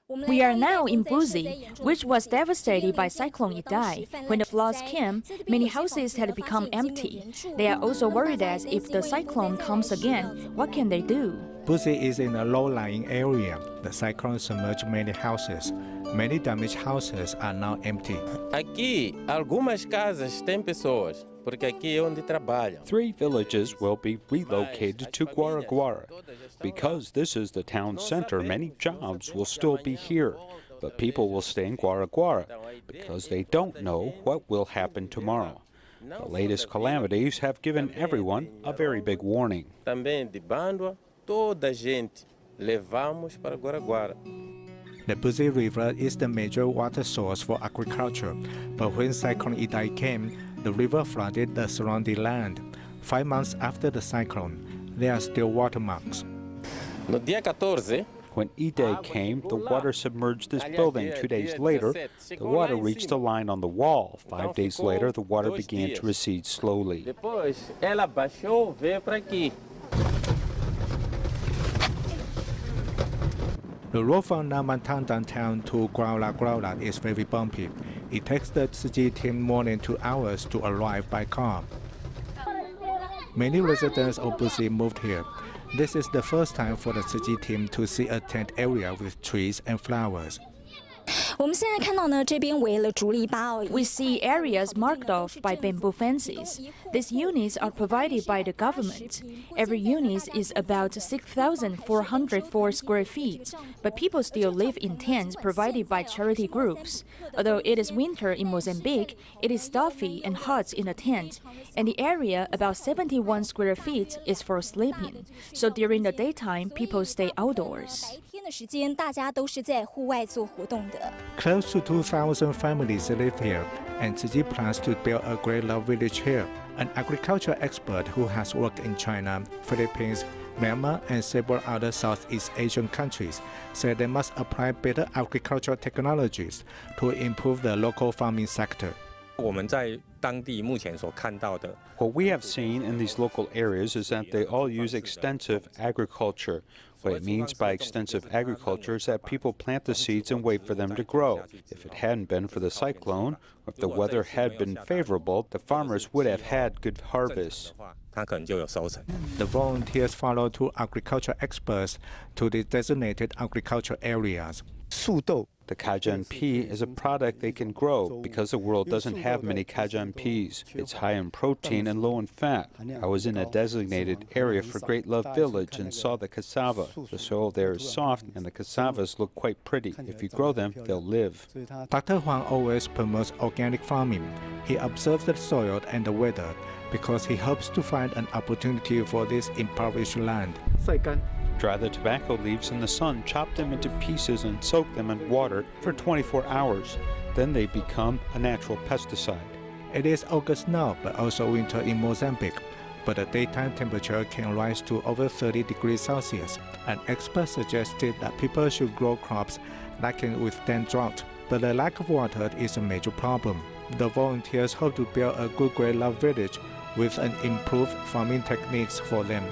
We are now in Buzi, which was devastated by Cyclone Idai. When the floods came, many houses had become empty. They are also worried that if the cyclone comes again, what can they do? Buzi is in a low-lying area. The cyclone submerged many houses. Many damaged houses are now empty. Aqui, algumas casas têm pessoas, porque aqui é onde trabalham. 3 villages will be relocated to Guara Guara. Because this is the town center, many jobs will still be here. But people will stay in Guara Guara because they don't know what will happen tomorrow. The latest calamities have given everyone a very big warning. Também de Bandwa, toda a gente levamos para Guara Guara. The Buzi River is the major water source for agriculture, but when Cyclone Idai came, the river flooded the surrounding land. 5 months after the cyclone, there are still watermarks. No dia 14, when Idai came, the water submerged this building. 2 days later, the water reached a line on the wall. 5 days later, the water began to recede slowly. Depois, ela baixou, veio para aqui. The road from Namantang downtown to Guara Guara is very bumpy. It takes the Tzu Chi team more than 2 hours to arrive by car. Many residents of Buzi moved here. This is the first time for the Tzu Chi team to see a tent area with trees and flowers. We see areas marked off by bamboo fences. These units are provided by the government. Every unit is about 6,404 square feet, but people still live in tents provided by charity groups. Although it is winter in Mozambique, it is stuffy and hot in the tent, and the area, about 71 square feet, is for sleeping. So during the daytime, people stay outdoors. Close to 2,000 families live here, and Tzu Chi plans to build a great love village here. An agriculture expert who has worked in China, Philippines, Myanmar, and several other Southeast Asian countries said they must apply better agricultural technologies to improve the local farming sector. What we have seen in these local areas is that they all use extensive agriculture. What it means by extensive agriculture is that people plant the seeds and wait for them to grow. If it hadn't been for the cyclone, or if the weather had been favorable, the farmers would have had good harvests. The volunteers follow 2 agriculture experts to the designated agriculture areas. The Kajan pea is a product they can grow because the world doesn't have many Kajan peas. It's high in protein and low in fat. I was in a designated area for Great Love Village and saw the cassava. The soil there is soft and the cassavas look quite pretty. If you grow them, they'll live. Dr. Huang always promotes organic farming. He observes the soil and the weather because he hopes to find an opportunity for this impoverished land. Dry the tobacco leaves in the sun, chop them into pieces and soak them in water for 24 hours. Then they become a natural pesticide. It is August now, but also winter in Mozambique. But the daytime temperature can rise to over 30 degrees Celsius. An expert suggested that people should grow crops that can withstand drought. But the lack of water is a major problem. The volunteers hope to build a good great love village with an improved farming techniques for them.